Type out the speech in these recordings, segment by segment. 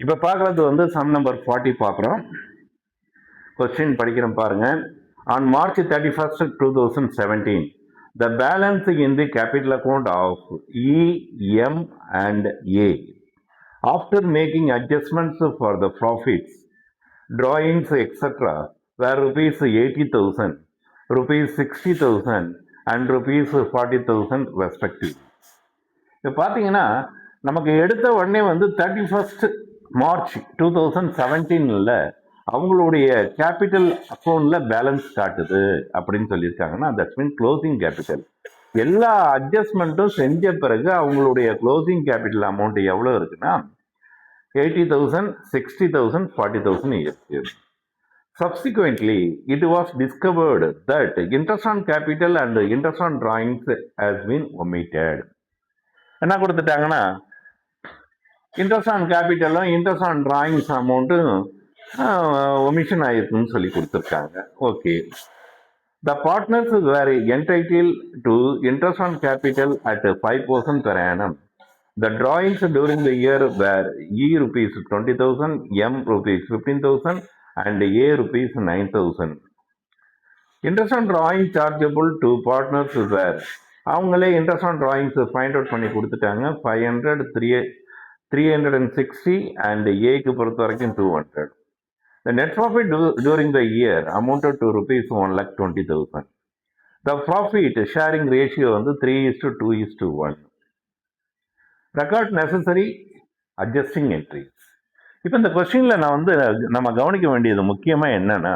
இப்போ பார்க்குறது வந்து சம் நம்பர் 40 பார்க்குறோம். கொஸ்டின் படிக்கிறோம் பாருங்க. On March 31st, 2017, the balance in the capital account of E, M and A, after making adjustments for the profits, drawings, etc., were rupees 80,000, rupees 60,000 and rupees 40,000 respectively. இப்போ பார்த்தீங்கன்னா நமக்கு எடுத்த உடனே வந்து 31st March 2017 அவங்களுடைய capital அக்கௌண்ட்ல balance காட்டுது அப்படின்னு சொல்லியிருக்காங்கன்னா தட்ஸ் மீன் க்ளோசிங் கேபிட்டல். எல்லா அட்ஜஸ்ட்மெண்ட்டும் செஞ்ச பிறகு அவங்களுடைய க்ளோசிங் கேபிட்டல் அமௌண்ட் எவ்வளோ இருக்குன்னா 80,000, 60,000, 40,000 இருக்கு. Subsequently, it was discovered that interest on capital and interest on drawings has been omitted. என்ன கொடுத்துட்டாங்கன்னா இன்ட்ரெஸ்ட் ஆன் கேபிட்டலும் இன்ட்ரெஸ்ட் ஆன் டிராயிங்ஸ் அமௌண்ட்டும் ஒமிஷன் ஆயிருக்குன்னு சொல்லி கொடுத்துருக்காங்க. Okay, the partners were entitled to interest on capital at 5% per annum. The drawings during the year were E rupees 20,000, M rupees 15,000 and A rupees 9,000. Interest on drawing chargeable to partners were அவங்களே interest on drawings find out பண்ணி கொடுத்துட்டாங்க. 500, 360 and ஏக்கு பொறுத்த வரைக்கும் 200. The net profit during the year amounted to rupees 1,20,000. The profit sharing ratio வந்து 3:2:1. Record necessary adjusting entries. இப்போ இந்த கொஸ்டின்ல நான் வந்து நம்ம கவனிக்க வேண்டியது முக்கியமாக என்னன்னா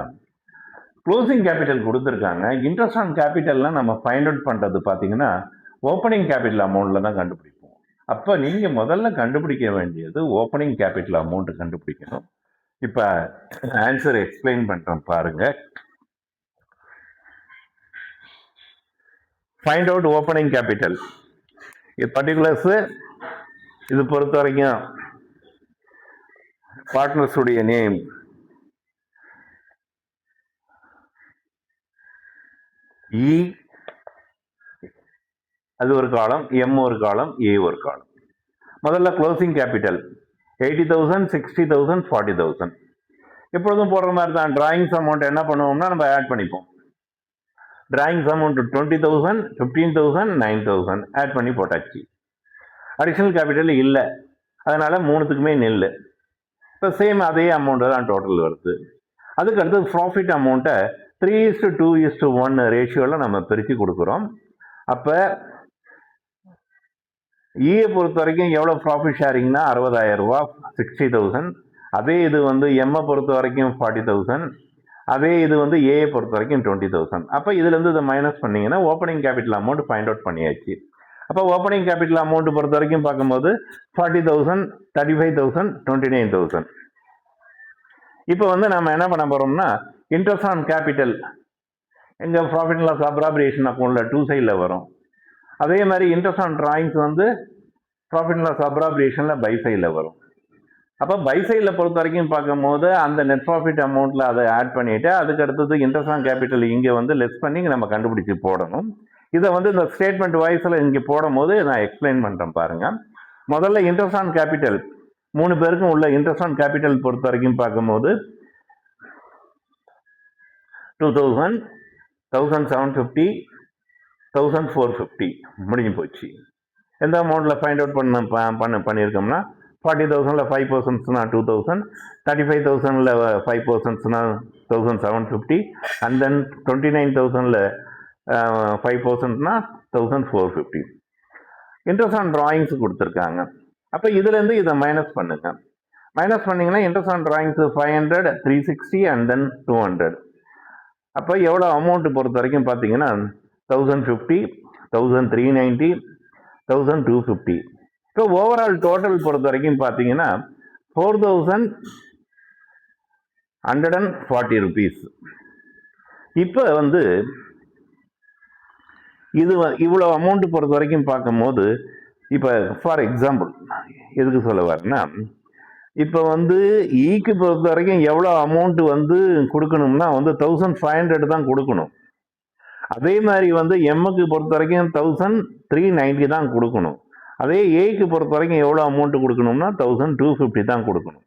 க்ளோசிங் கேபிட்டல் கொடுத்துருக்காங்க. இன்ட்ரெஸ்ட் ஆன் கேபிட்டல்லாம் நம்ம ஃபைண்ட் அவுட் பண்ணுறது பார்த்தீங்கன்னா ஓப்பனிங் கேபிட்டல் அமௌண்ட்டில் தான் கண்டுபிடிப்போம். அப்போ நீங்கள் முதல்ல கண்டுபிடிக்க வேண்டியது ஓப்பனிங் கேபிட்டல் அமௌண்ட் கண்டுபிடிக்கணும். இப்போ ஆன்சர் எக்ஸ்பிளைன் பண்ணுறேன் பாருங்க. Find out opening capital. இது பர்டிகுலர்ஸ் இது பொறுத்த வரைக்கும் பார்ட்னர்ஸுடைய நேம், இ அது ஒரு காலம், எம் ஒரு காலம், ஏ ஒரு காலம். முதல்ல க்ளோசிங் கேபிட்டல் 80,000, 60,000, 40,000. எப்பொழுதும் போடுற மாதிரி தான். டிராயிங்ஸ் அமௌண்ட் என்ன பண்ணுவோம்னா நம்ம ஆட் பண்ணிப்போம். டிராயிங்ஸ் அமௌண்ட் 20,000, 15,000, 9,000 ஆட் பண்ணி போட்டாச்சு. அடிஷ்னல் கேபிட்டல் இல்லை, அதனால மூணுத்துக்குமே நெல். இப்போ சேம் அதே அமௌண்ட்டு தான் டோட்டல் வருது. அதுக்கு அடுத்து ப்ராஃபிட் அமௌண்ட்டை 3:2:1 ரேஷியோவில் நம்ம பிரித்து கொடுக்குறோம். அப்போ ஈயை பொறுத்த வரைக்கும் எவ்வளோ ப்ராஃபிட் ஷேரிங்னா 60,000 ரூபா, 60,000. அதே இது வந்து எம்மை பொறுத்த வரைக்கும் 40,000. அதே இது வந்து ஏயை பொறுத்த வரைக்கும் 20,000. அப்போ இதுலேருந்து இதை மைனஸ் பண்ணிங்கன்னா opening capital amount find out பண்ணியாச்சு. அப்போ ஓப்பனிங் கேபிட்டல் அமௌண்ட் பொறுத்த வரைக்கும் பார்க்கும்போது 40,000, 35,000, 29,000. இப்போ வந்து நம்ம என்ன பண்ண போகிறோம்னா இன்ட்ரெஸ்ட் ஆன் கேபிட்டல் எங்கள் ப்ராஃபிட் அண்ட் லாஸ் அப்ராப்ரியேஷன் அக்கௌண்ட்டில் 2 சைடில் வரும். அதே மாதிரி இன்ட்ரெஸ்ட் ஆன் டிராயிங்ஸ் வந்து ப்ராஃபிட் அண்ட் லாஸ் அப்ராப்ரியேஷனில் பை சைடில் வரும். அப்போ பை சைடில் பொறுத்த வரைக்கும் பார்க்கும்போது அந்த நெட் ப்ராஃபிட் அமௌண்ட்டில் அதை ஆட் பண்ணிவிட்டு அதுக்கு அடுத்தது இன்ட்ரெஸ்ட் ஆன் கேபிட்டல் இங்கே வந்து லெஸ் பண்ணி நம்ம கண்டுபிடிச்சி போடணும். இதை வந்து இந்த ஸ்டேட்மெண்ட் வாய்ஸில் இங்கே போடும் போது நான் எக்ஸ்பிளைன் பண்ணுறேன் பாருங்கள். முதல்ல இன்ட்ரெஸ்ட் ஆன் கேபிட்டல் 3 பேருக்கும் உள்ள இன்ட்ரெஸ்ட் ஆன் கேபிட்டல் பொறுத்த வரைக்கும் பார்க்கும்போது 2,000, 1,750, 1,450 முடிஞ்சு போச்சு. எந்த அமௌண்ட்டில் ஃபைண்ட் அவுட் பண்ணியிருக்கோம்னா 40,000ல் 5%னா 2,000, 35,000ல் 5%னா 1,750 அண்ட் தென் 29,000ல் 5%னா 1,450. இன்ட்ரெஸ்ட் ஆன் டிராயிங்ஸ் கொடுத்துருக்காங்க. அப்போ இதுலேருந்து இதை மைனஸ் பண்ணுங்க. மைனஸ் பண்ணிங்கன்னா interest on drawings 500, 360 and then 200. அப்போ எவ்வளோ அமௌண்ட்டு பொறுத்த வரைக்கும் பார்த்தீங்கன்னா 1,050, 1,390, 1,250. இப்போ ஓவரால் டோட்டல் பொறுத்த வரைக்கும் பார்த்தீங்கன்னா 4,140 rupees. இப்போ வந்து இது இவ்வளோ அமௌண்ட்டு பொறுத்த வரைக்கும் பார்க்கும்போது இப்போ ஃபார் எக்ஸாம்பிள் எதுக்கு சொல்ல வரேன்னா இப்போ வந்து ஈக்கு பொறுத்த வரைக்கும் எவ்வளோ அமௌண்ட் வந்து கொடுக்கணும்னா வந்து 1,500 தான் கொடுக்கணும். அதே மாதிரி வந்து எம்முக்கு பொறுத்த வரைக்கும் 1,390 தான் கொடுக்கணும். அதே ஏக்கு பொறுத்த வரைக்கும் எவ்வளோ அமௌண்ட் கொடுக்கணும்னா 1,250 தான் கொடுக்கணும்.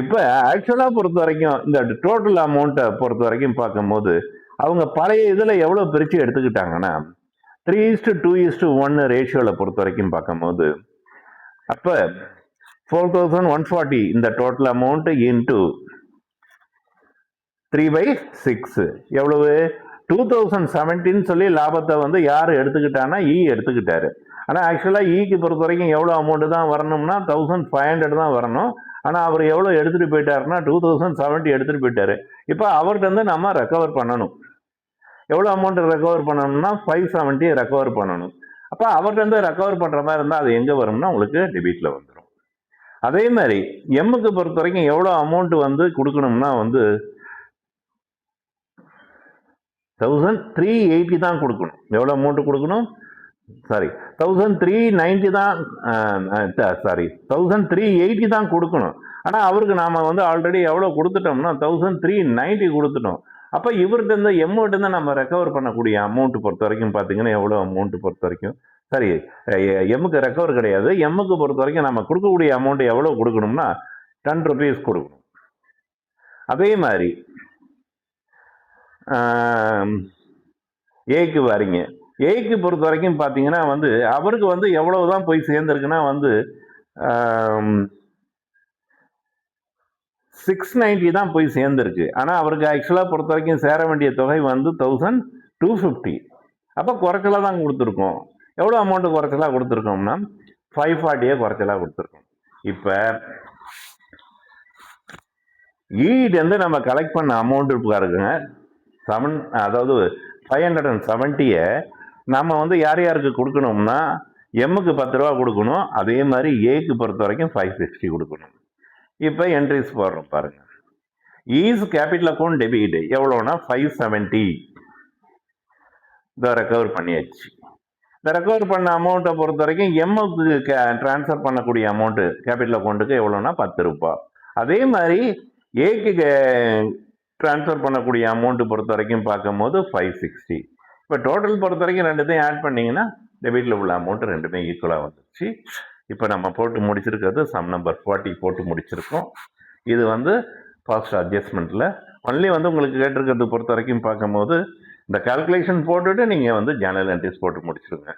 இப்போ ஆக்சுவலாக பொறுத்த வரைக்கும் இந்த டோட்டல் அமௌண்ட்டை பொறுத்த வரைக்கும் பார்க்கும்போது அவங்க பழைய இதில் எவ்வளோ பிரித்து எடுத்துக்கிட்டாங்கன்னா 3:2:1 ரேஷியோவில் பொறுத்த வரைக்கும் பார்க்கும்போது அப்போ 4,140 இந்த டோட்டல் அமௌண்ட் இன்ட்டு 3/6 எவ்வளவு 2017 சொல்லி லாபத்தை வந்து யார் எடுத்துக்கிட்டான்னா எடுத்துக்கிட்டாரு. ஆனால் ஆக்சுவலாக ஈக்கு பொறுத்த வரைக்கும் எவ்வளோ அமௌண்ட்டு தான் வரணும்னா 1,500 தான் வரணும். ஆனால் அவர் எவ்வளோ எடுத்துகிட்டு போயிட்டாருன்னா 2070 எடுத்துகிட்டு போயிட்டாரு. இப்போ அவர்கிட்ட வந்து நம்ம ரெக்கவர் பண்ணணும். எவ்வளோ அமௌண்ட் ரெக்கவர் பண்ணணும்னா 570 ரெக்கவர் பண்ணணும். அப்போ அவர்கிட்ட வந்து ரெக்கவர் பண்ணுற மாதிரி இருந்தால் அது எங்கே வரும்னா உங்களுக்கு டெபிட்டில் வந்துடும். அதே மாதிரி எம்முக்கு பொறுத்த வரைக்கும் எவ்வளோ அமௌண்ட் வந்து கொடுக்கணும்னா வந்து 1,380 தான் கொடுக்கணும். எவ்வளோ அமௌண்ட் கொடுக்கணும்? சாரி 1,390 தான், சாரி 1,380 தான் கொடுக்கணும். ஆனால் அவருக்கு நாம் வந்து ஆல்ரெடி எவ்வளோ கொடுத்துட்டோம்னா 1,390 கொடுத்துட்டோம். அப்போ இவர்கிட்ட இருந்து எம்மிட்ட நம்ம ரெக்கவர் பண்ணக்கூடிய அமௌண்ட் பொறுத்த வரைக்கும் பார்த்தீங்கன்னா எவ்வளோ அமௌண்ட் பொறுத்த வரைக்கும் சரி எம்முக்கு ரெக்கவர் கிடையாது. எம்முக்கு பொறுத்த வரைக்கும் நம்ம கொடுக்கக்கூடிய அமௌண்ட் எவ்வளோ கொடுக்கணும்னா 10 rupees கொடுக்கணும். அதே மாதிரி ஏக்கு வரீங்க. ஏக்கு பொறுத்த வரைக்கும் பார்த்தீங்கன்னா வந்து அவருக்கு வந்து எவ்வளவுதான் போய் சேர்ந்துருக்குன்னா வந்து 690 தான் போய் சேர்ந்துருக்கு. ஆனால் அவருக்கு ஆக்சுவலாக பொறுத்த வரைக்கும் சேர வேண்டிய தொகை வந்து 1,250. அப்போ குறைச்சலாக தான் கொடுத்துருக்கோம். எவ்வளோ அமௌண்ட்டு குறைச்சலாக கொடுத்துருக்கோம்னா 540 குறைச்சலாக கொடுத்துருக்கோம். இப்போ ஈடேருந்து நம்ம கலெக்ட் பண்ண அமௌண்ட்டு பாருங்க 7, அதாவது 570 நம்ம வந்து யார் யாருக்கு கொடுக்கணும்னா எம்முக்கு 10 ரூபா கொடுக்கணும். அதே மாதிரி ஏக்கு பொறுத்த வரைக்கும் 560 கொடுக்கணும். இப்போ என்ட்ரிஸ் போடுறோம் பாருங்க. ஈஸ் கேபிட்டல் அக்கௌண்ட் டெபிட் எவ்வளோனா 570 இதை ரெக்கவர் பண்ணியாச்சு. இந்த ரெக்கவர் பண்ண அமௌண்ட்டை பொறுத்த வரைக்கும் எம்முக்கு ட்ரான்ஸ்ஃபர் பண்ணக்கூடிய அமௌண்ட்டு கேபிட்டல் அக்கௌண்ட்டுக்கு எவ்வளோனா 10 ரூபாய். அதே மாதிரி ஏக்கு ட்ரான்ஸ்ஃபர் பண்ணக்கூடிய அமௌண்ட்டு பொறுத்த வரைக்கும் பார்க்கும்போது 560. இப்போ டோட்டல் பொறுத்த வரைக்கும் ரெண்டுத்தையும் ஆட் பண்ணிங்கன்னா டெபிட்டில் உள்ள அமௌண்ட்டு ரெண்டுமே ஈக்குவலாக வந்துச்சு. இப்போ நம்ம போட்டு முடிச்சிருக்கிறது சம் நம்பர் 40 போட்டு முடிச்சிருக்கோம். இது வந்து ஃபர்ஸ்ட் அட்ஜஸ்ட்மெண்ட்டில் ஒன்லி வந்து உங்களுக்கு கேட்டிருக்கிறது பொறுத்த வரைக்கும் பார்க்கும்போது இந்த கால்குலேஷன் போட்டுட்டு நீங்கள் வந்து ஜேர்னல் என்ட்ரிஸ் போட்டு முடிச்சிருங்க.